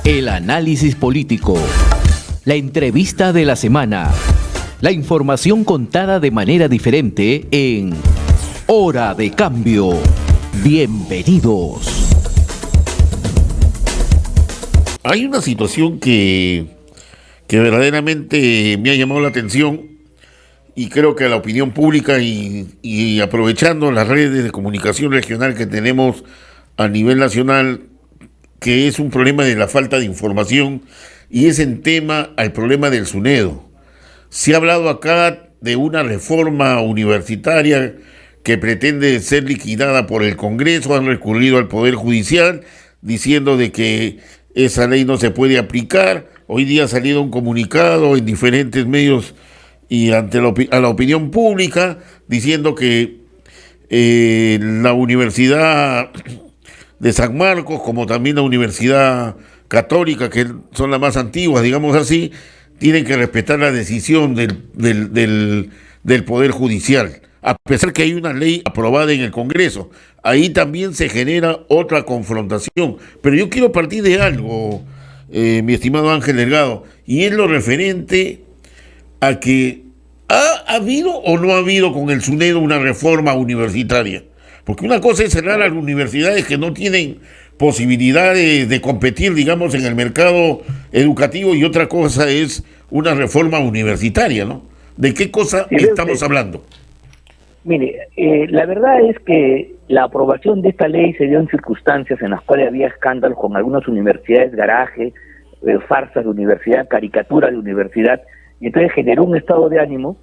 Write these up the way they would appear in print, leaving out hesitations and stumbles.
El análisis político, la entrevista de la semana, la información contada de manera diferente en Hora de Cambio. Bienvenidos. Hay una situación que verdaderamente me ha llamado la atención y creo que a la opinión pública y aprovechando las redes de comunicación regional que tenemos a nivel nacional, que es un problema de la falta de información y es en tema al problema del SUNEDO. Se ha hablado acá de una reforma universitaria que pretende ser liquidada por el Congreso, han recurrido al Poder Judicial diciendo de que esa ley no se puede aplicar. Hoy día ha salido un comunicado en diferentes medios y ante a la opinión pública diciendo que la Universidad de San Marcos, como también la Universidad Católica, que son las más antiguas, digamos así, tienen que respetar la decisión del Poder Judicial, a pesar que hay una ley aprobada en el Congreso. Ahí también se genera otra confrontación. Pero yo quiero partir de algo, mi estimado Ángel Delgado, y es lo referente a que ¿ha habido o no ha habido con el SUNEDO una reforma universitaria? Porque una cosa es cerrar a las universidades que no tienen posibilidades de competir, digamos, en el mercado educativo, y otra cosa es una reforma universitaria, ¿no? ¿De qué cosa estamos hablando? Mire, la verdad es que la aprobación de esta ley se dio en circunstancias en las cuales había escándalos con algunas universidades garaje, farsas de universidad, caricaturas de universidad, y entonces generó un estado de ánimo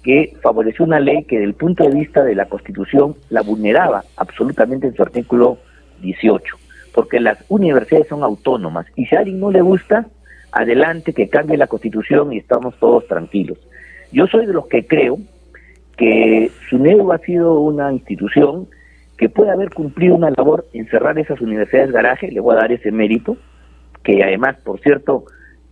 que favoreció una ley que desde el punto de vista de la Constitución la vulneraba absolutamente en su artículo 18, porque las universidades son autónomas, y si a alguien no le gusta, adelante, que cambie la Constitución y estamos todos tranquilos. Yo soy de los que creo que SUNEDO ha sido una institución que puede haber cumplido una labor en cerrar esas universidades garaje, le voy a dar ese mérito, que además, por cierto,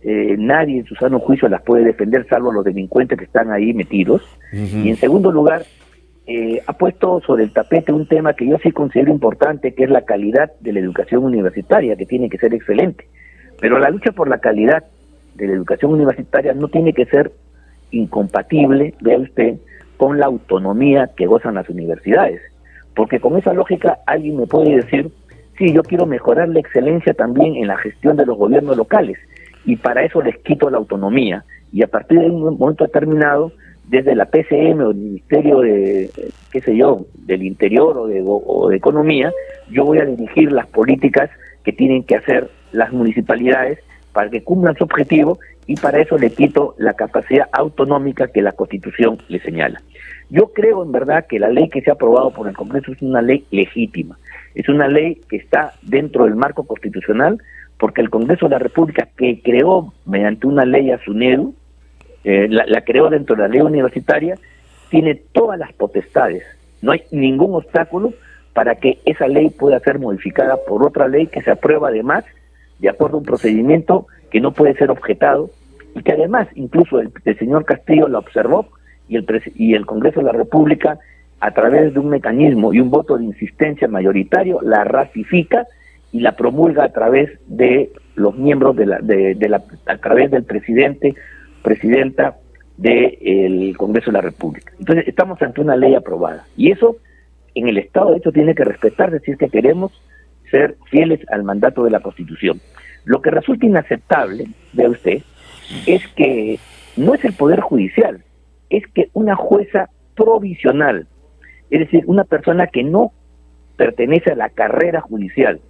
nadie en su sano juicio las puede defender, salvo los delincuentes que están ahí metidos. Y en segundo lugar, ha puesto sobre el tapete un tema que yo sí considero importante, que es la calidad de la educación universitaria, que tiene que ser excelente. Pero la lucha por la calidad de la educación universitaria no tiene que ser incompatible, vea usted, con la autonomía que gozan las universidades. Porque con esa lógica alguien me puede decir, sí, yo quiero mejorar la excelencia también en la gestión de los gobiernos locales, y para eso les quito la autonomía, y a partir de un momento determinado, desde la PCM o el Ministerio de, qué sé yo, del Interior o de Economía, yo voy a dirigir las políticas que tienen que hacer las municipalidades para que cumplan su objetivo, y para eso le quito la capacidad autonómica que la Constitución le señala. Yo creo en verdad que la ley que se ha aprobado por el Congreso es una ley legítima, es una ley que está dentro del marco constitucional, porque el Congreso de la República, que creó mediante una ley a SUNEDO, la creó dentro de la ley universitaria, tiene todas las potestades, no hay ningún obstáculo para que esa ley pueda ser modificada por otra ley que se aprueba además de acuerdo a un procedimiento que no puede ser objetado, y que además incluso el señor Castillo la observó, y el Congreso de la República, a través de un mecanismo y un voto de insistencia mayoritario, la ratifica y la promulga a través de los miembros a través del presidenta del Congreso de la República. Entonces estamos ante una ley aprobada, y eso en el Estado de hecho tiene que respetarse si es que queremos ser fieles al mandato de la Constitución. Lo que resulta inaceptable, vea usted, es que no es el Poder Judicial, es que una jueza provisional, es decir, una persona que no pertenece a la carrera judicial,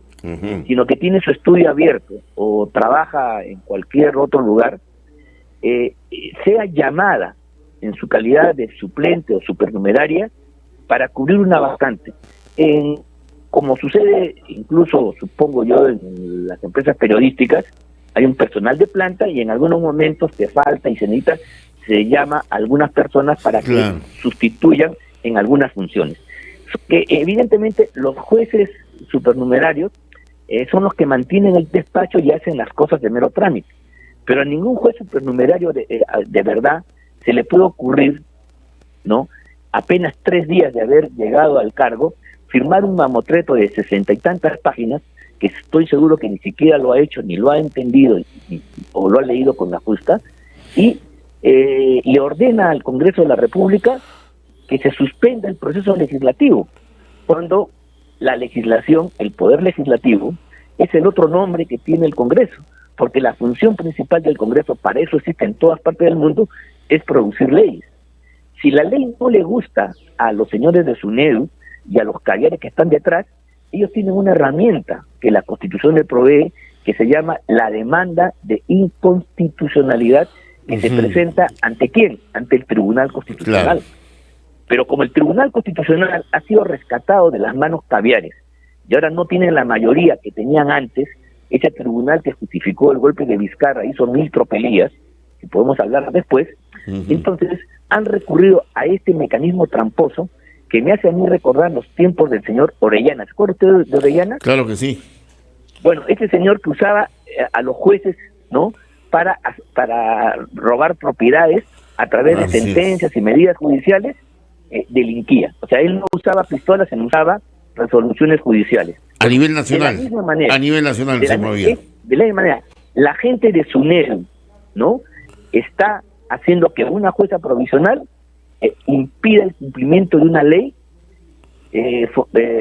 sino que tiene su estudio abierto o trabaja en cualquier otro lugar, sea llamada en su calidad de suplente o supernumeraria para cubrir una vacante. Como sucede incluso, supongo yo, en las empresas periodísticas, hay un personal de planta y en algunos momentos te falta y se necesita, se llama a algunas personas para que sustituyan en algunas funciones. Que evidentemente los jueces supernumerarios son los que mantienen el despacho y hacen las cosas de mero trámite, pero a ningún juez supernumerario de verdad se le puede ocurrir, ¿no?, apenas 3 días de haber llegado al cargo, firmar un mamotreto de 60 y tantas páginas, que estoy seguro que ni siquiera lo ha hecho, ni lo ha entendido, o lo ha leído con la justa, y le ordena al Congreso de la República que se suspenda el proceso legislativo, cuando la legislación, el poder legislativo, es el otro nombre que tiene el Congreso, porque la función principal del Congreso, para eso existe en todas partes del mundo, es producir leyes. Si la ley no le gusta a los señores de SUNEDU y a los caviares que están detrás, ellos tienen una herramienta que la Constitución le provee, que se llama la demanda de inconstitucionalidad, que se presenta ¿ante quién? Ante el Tribunal Constitucional. Claro. Pero como el Tribunal Constitucional ha sido rescatado de las manos caviares, y ahora no tienen la mayoría que tenían antes, ese tribunal que justificó el golpe de Vizcarra hizo 1000 tropelías, que podemos hablar después, entonces han recurrido a este mecanismo tramposo que me hace a mí recordar los tiempos del señor Orellana. ¿Se acuerda usted de Orellana? Claro que sí. Bueno, ese señor que usaba a los jueces, ¿no?, para robar propiedades a través de sentencias y medidas judiciales, delinquía. O sea, él no usaba pistolas, él usaba resoluciones judiciales. A nivel nacional. De la misma manera. A nivel nacional se movía. De la misma manera, la gente de SUNEDU, ¿no?, está haciendo que una jueza provisional impida el cumplimiento de una ley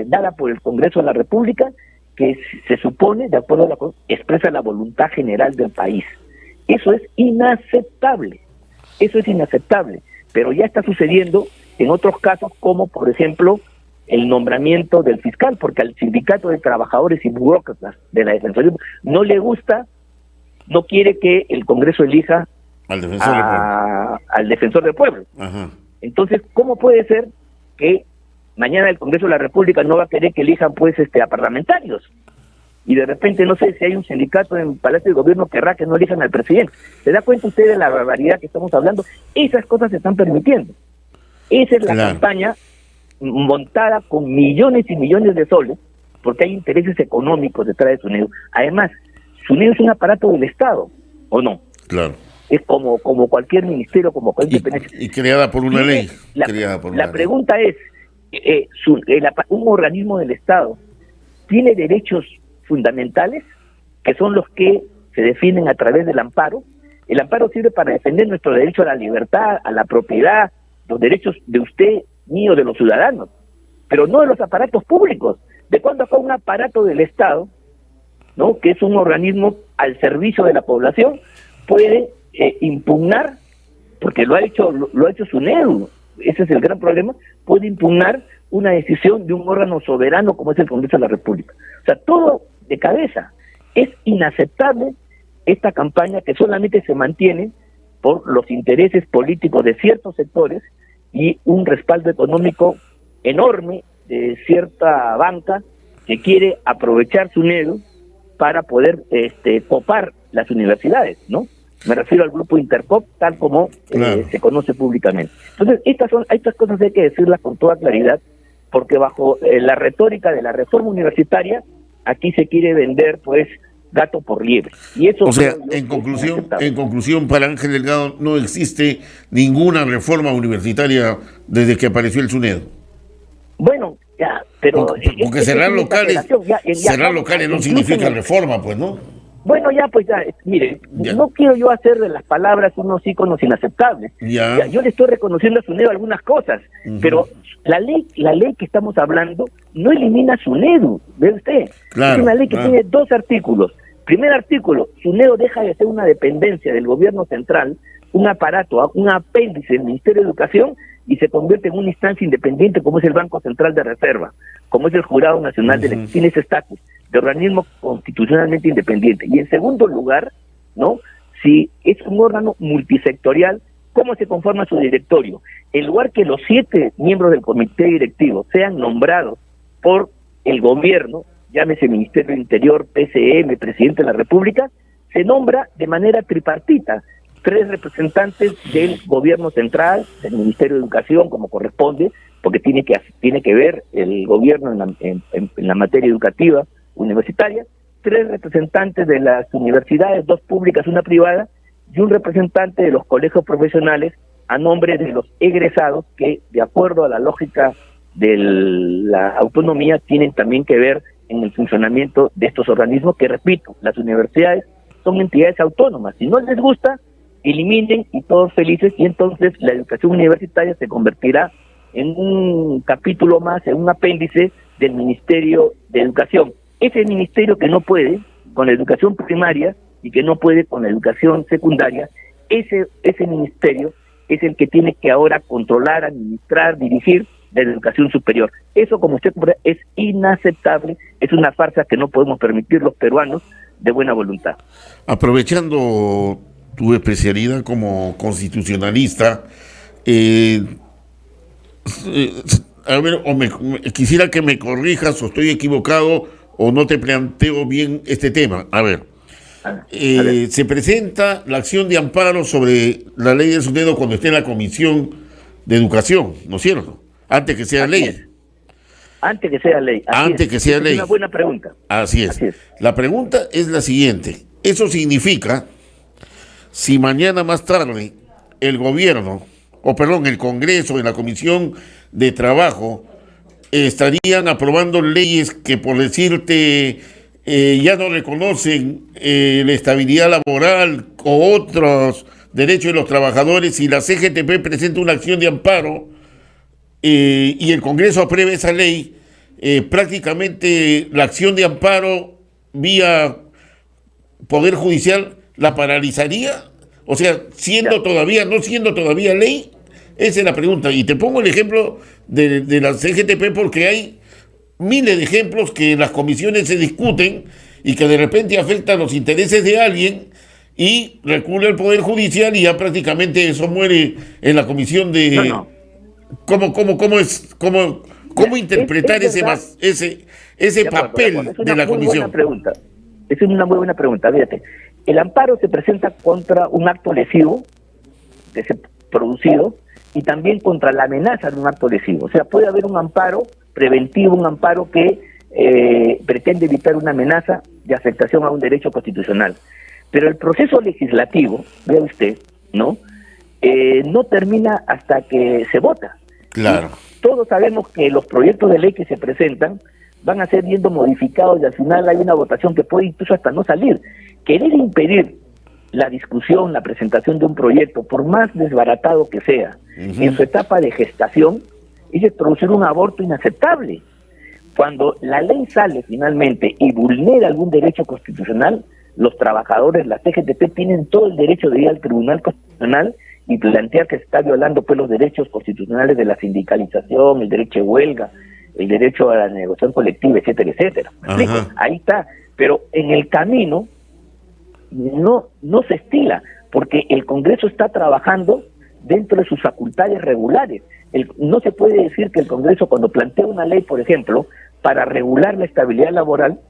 dada por el Congreso de la República, que se supone, de acuerdo a la expresa la voluntad general del país. Eso es inaceptable, pero ya está sucediendo en otros casos, como por ejemplo el nombramiento del fiscal, porque al sindicato de trabajadores y burócratas de la Defensoría no le gusta, no quiere que el Congreso elija al defensor del pueblo. Ajá. Entonces, ¿cómo puede ser que mañana el Congreso de la República no va a querer que elijan pues a parlamentarios? Y de repente, no sé si hay un sindicato en Palacio de Gobierno que querrá que no elijan al presidente. ¿Se da cuenta usted de la barbaridad que estamos hablando? Esas cosas se están permitiendo. Esa es la campaña montada con millones y millones de soles, porque hay intereses económicos detrás de SUNEDU. Además, SUNEDU es un aparato del Estado, ¿o no? Claro. Es como cualquier ministerio, como cualquier dependencia. Y creada por una ley. La pregunta es, ¿un organismo del Estado tiene derechos fundamentales, que son los que se definen a través del amparo? El amparo sirve para defender nuestro derecho a la libertad, a la propiedad, los derechos de usted, mío, de los ciudadanos, pero no de los aparatos públicos. ¿De cuándo acá un aparato del Estado, ¿no?, que es un organismo al servicio de la población, puede impugnar, porque lo ha hecho SUNEDU, ese es el gran problema, puede impugnar una decisión de un órgano soberano como es el Congreso de la República? O sea, todo de cabeza. Es inaceptable esta campaña que solamente se mantiene por los intereses políticos de ciertos sectores y un respaldo económico enorme de cierta banca que quiere aprovechar SUNEDU para poder copar las universidades, ¿no? Me refiero al grupo Intercop, tal como se conoce públicamente. Entonces, estas cosas hay que decirlas con toda claridad, porque bajo la retórica de la reforma universitaria, aquí se quiere vender, pues, gato por liebre. Y eso, o sea, en conclusión, para Ángel Delgado, no existe ninguna reforma universitaria desde que apareció el SUNEDU. Bueno, ya, pero... Porque cerrar locales no significa reforma, pues, ¿no? Bueno, mire, no quiero yo hacer de las palabras unos íconos inaceptables. Ya, yo le estoy reconociendo a SUNEDU algunas cosas, pero la ley que estamos hablando no elimina SUNEDU, ¿ve usted? Claro, es una ley que tiene 2 artículos. Primer artículo, SUNEDU deja de ser una dependencia del gobierno central, un aparato, un apéndice del Ministerio de Educación, y se convierte en una instancia independiente como es el Banco Central de Reserva, como es el Jurado Nacional de Elecciones, tiene ese estatus de organismo constitucionalmente independiente. Y en segundo lugar, ¿no?, si es un órgano multisectorial, ¿cómo se conforma su directorio? En lugar que los 7 miembros del comité directivo sean nombrados por el gobierno, llámese Ministerio del Interior, PCM, Presidente de la República, se nombra de manera tripartita, 3 representantes del gobierno central, del Ministerio de Educación, como corresponde, porque tiene que ver el gobierno en la materia educativa universitaria, 3 representantes de las universidades, 2 públicas, 1 privada, y un representante de los colegios profesionales a nombre de los egresados que, de acuerdo a la lógica de la autonomía tienen también que ver en el funcionamiento de estos organismos que, repito, las universidades son entidades autónomas. Si no les gusta, eliminen y todos felices, y entonces la educación universitaria se convertirá en un capítulo más, en un apéndice del Ministerio de Educación. Ese ministerio que no puede con la educación primaria y que no puede con la educación secundaria, ese ministerio es el que tiene que ahora controlar, administrar, dirigir la educación superior. Eso, como usted comprenderá, es inaceptable, es una farsa que no podemos permitir los peruanos de buena voluntad. Aprovechando tu especialidad como constitucionalista, a ver, quisiera que me corrijas o estoy equivocado o no te planteo bien este tema. A ver, se presenta la acción de amparo sobre la ley del SUNEDO cuando esté en la Comisión de Educación, ¿no es cierto? Antes que sea ley. Antes que sea ley. Antes que sea ley. Es una buena pregunta. Así es. La pregunta es la siguiente. Eso significa, si mañana más tarde el gobierno, el Congreso, en la Comisión de Trabajo, estarían aprobando leyes que, por decirte, ya no reconocen la estabilidad laboral o otros derechos de los trabajadores, y la CGTP presenta una acción de amparo y el Congreso apruebe esa ley, prácticamente la acción de amparo vía Poder Judicial la paralizaría, o sea, no siendo todavía ley. Esa es la pregunta, y te pongo el ejemplo de la CGTP porque hay miles de ejemplos que en las comisiones se discuten y que de repente afectan los intereses de alguien y recurre al Poder Judicial y ya prácticamente eso muere en la comisión de... No. ¿Cómo interpretar ese papel de la comisión? Es una muy buena pregunta. Fíjate, el amparo se presenta contra un acto lesivo que se producido y también contra la amenaza de un acto lesivo. O sea, puede haber un amparo preventivo, un amparo que pretende evitar una amenaza de afectación a un derecho constitucional. Pero el proceso legislativo, vea usted, ¿no? No termina hasta que se vota. Claro. Y todos sabemos que los proyectos de ley que se presentan van a ser viendo modificados y al final hay una votación que puede incluso hasta no salir. Querer impedir la discusión, la presentación de un proyecto, por más desbaratado que sea, en su etapa de gestación, es producir un aborto inaceptable. Cuando la ley sale finalmente y vulnera algún derecho constitucional, los trabajadores, la CGTP, tienen todo el derecho de ir al Tribunal Constitucional y plantear que se está violando pues los derechos constitucionales de la sindicalización, el derecho de huelga, el derecho a la negociación colectiva, etcétera, etcétera. Ahí está. Pero en el camino no se estila, porque el Congreso está trabajando dentro de sus facultades regulares. No se puede decir que el Congreso, cuando plantea una ley, por ejemplo, para regular la estabilidad laboral,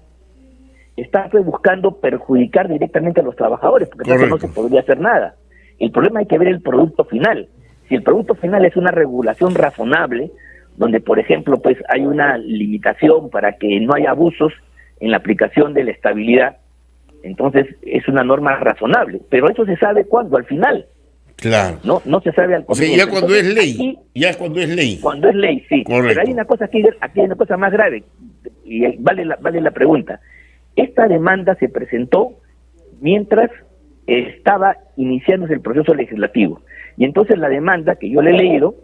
está pues buscando perjudicar directamente a los trabajadores, porque entonces no se podría hacer nada. El problema hay que ver el producto final. Si el producto final es una regulación razonable, donde, por ejemplo, pues hay una limitación para que no haya abusos en la aplicación de la estabilidad, entonces es una norma razonable. Pero eso se sabe cuándo, al final. Claro. No se sabe al comienzo. O sea, ya cuando entonces, es ley. Aquí, ya es cuando es ley. Cuando es ley, sí. Correcto. Pero hay una cosa aquí hay una cosa más grave, y vale la pregunta. Esta demanda se presentó mientras estaba iniciándose el proceso legislativo. Y entonces la demanda, que yo le he leído,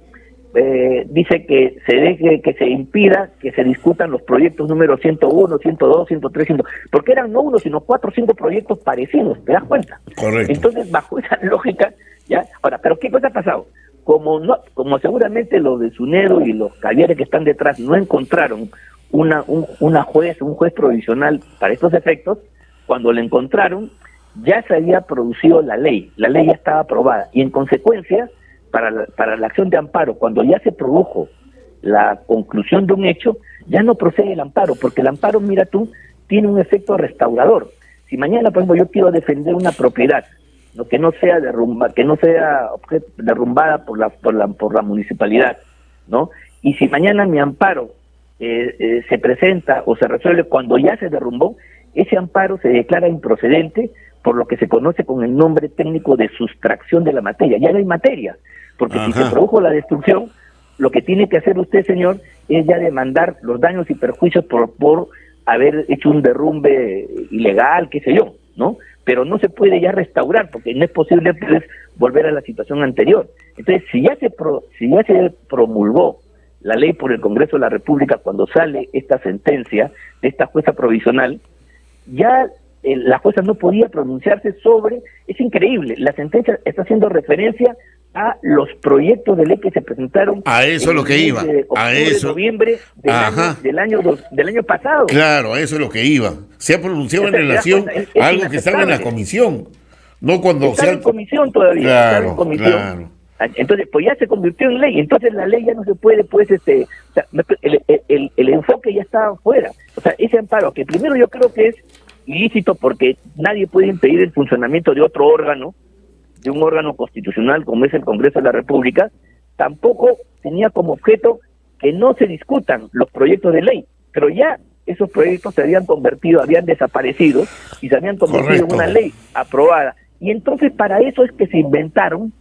dice que se deje, que se impida que se discutan los proyectos número 101, 102, 103, 100, porque eran no uno, sino 4 o 5 proyectos parecidos, ¿te das cuenta? Correcto. Entonces, bajo esa lógica, ya, ahora, ¿pero qué cosa ha pasado? Como seguramente los de SUNEDO y los caviares que están detrás no encontraron un juez provisional para estos efectos, cuando lo encontraron, ya se había producido la ley ya estaba aprobada, y en consecuencia, para la acción de amparo, cuando ya se produjo la conclusión de un hecho, ya no procede el amparo, porque el amparo, mira tú, tiene un efecto restaurador. Si mañana, por ejemplo, yo quiero defender una propiedad, ¿no? que no sea derrumbada por la municipalidad, ¿no? Y si mañana mi amparo se presenta o se resuelve cuando ya se derrumbó, ese amparo se declara improcedente por lo que se conoce con el nombre técnico de sustracción de la materia. Ya no hay materia, porque si se produjo la destrucción, lo que tiene que hacer usted, señor, es ya demandar los daños y perjuicios por haber hecho un derrumbe ilegal, qué sé yo, ¿no? Pero no se puede ya restaurar, porque no es posible pues, volver a la situación anterior. Entonces, si ya se promulgó la ley por el Congreso de la República cuando sale esta sentencia de esta jueza provisional, ya la jueza no podía pronunciarse sobre, es increíble, la sentencia está haciendo referencia a los proyectos de ley que se presentaron a eso es lo que iba, a eso, noviembre del año pasado. Claro, a eso es lo que iba. Se ha pronunciado en relación a algo que estaba en la comisión, no cuando está en comisión todavía. Claro, está en comisión. Claro. Entonces, pues ya se convirtió en ley, entonces la ley ya no se puede, pues, o sea, el enfoque ya está fuera. O sea, ese amparo, que primero yo creo que es ilícito porque nadie puede impedir el funcionamiento de otro órgano, de un órgano constitucional como es el Congreso de la República, tampoco tenía como objeto que no se discutan los proyectos de ley, pero ya esos proyectos se habían convertido, habían desaparecido y se habían convertido en una ley aprobada. Y entonces para eso es que se inventaron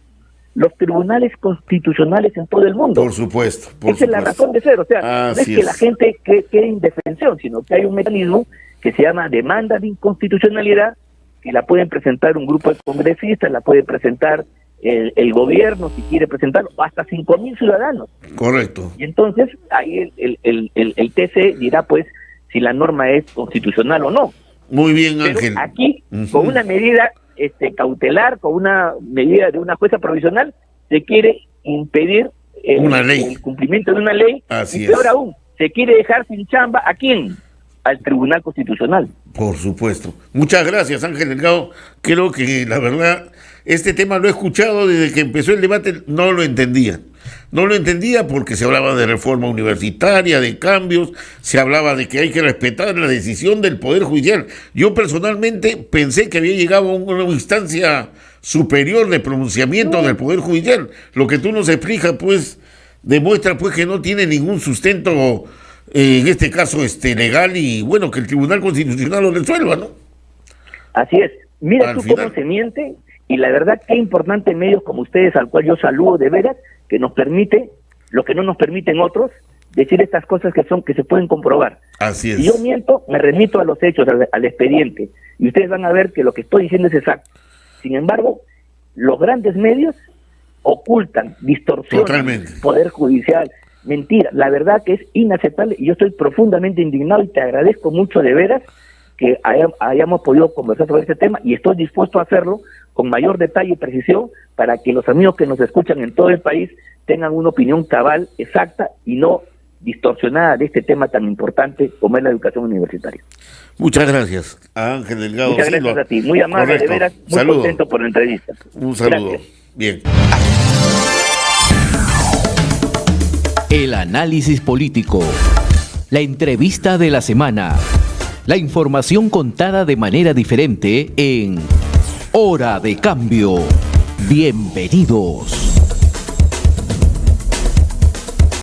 los tribunales constitucionales en todo el mundo. Por supuesto. Esa es la razón de ser, o sea, no es que la gente quede indefensión, sino que hay un mecanismo que se llama demanda de inconstitucionalidad, que la pueden presentar un grupo de congresistas, la puede presentar el gobierno, si quiere presentarlo, hasta 5.000 ciudadanos. Correcto. Y entonces ahí el TC dirá, pues, si la norma es constitucional o no. Muy bien, pero Ángel. Aquí, con una medida cautelar, con una medida de una jueza provisional, se quiere impedir el cumplimiento de una ley. Así y peor aún, se quiere dejar sin chamba ¿a quién? Al Tribunal Constitucional. Por supuesto. Muchas gracias, Ángel Delgado. Creo que la verdad, este tema lo he escuchado desde que empezó el debate, no lo entendía. No lo entendía porque se hablaba de reforma universitaria, de cambios, se hablaba de que hay que respetar la decisión del Poder Judicial. Yo personalmente pensé que había llegado a una instancia superior de pronunciamiento del Poder Judicial. Lo que tú nos explicas, pues, demuestra pues que no tiene ningún sustento, en este caso legal, y bueno, que el Tribunal Constitucional lo resuelva, ¿no? Así es. Mira tú cómo se miente, y la verdad qué importante medios como ustedes, al cual yo saludo de veras, que nos permite, lo que no nos permiten otros, decir estas cosas que se pueden comprobar. Así es. Si yo miento, me remito a los hechos, al expediente, y ustedes van a ver que lo que estoy diciendo es exacto. Sin embargo, los grandes medios ocultan, distorsionan el Poder Judicial. Mentira, la verdad que es inaceptable, y yo estoy profundamente indignado y te agradezco mucho de veras que hayamos podido conversar sobre este tema, y estoy dispuesto a hacerlo con mayor detalle y precisión para que los amigos que nos escuchan en todo el país tengan una opinión cabal, exacta y no distorsionada de este tema tan importante como es la educación universitaria. Muchas gracias a Ángel Delgado. Muchas gracias a ti, muy amable, de veras, muy contento por la entrevista. Un saludo. Gracias. Bien. El análisis político, la entrevista de la semana, la información contada de manera diferente en Hora de Cambio. Bienvenidos.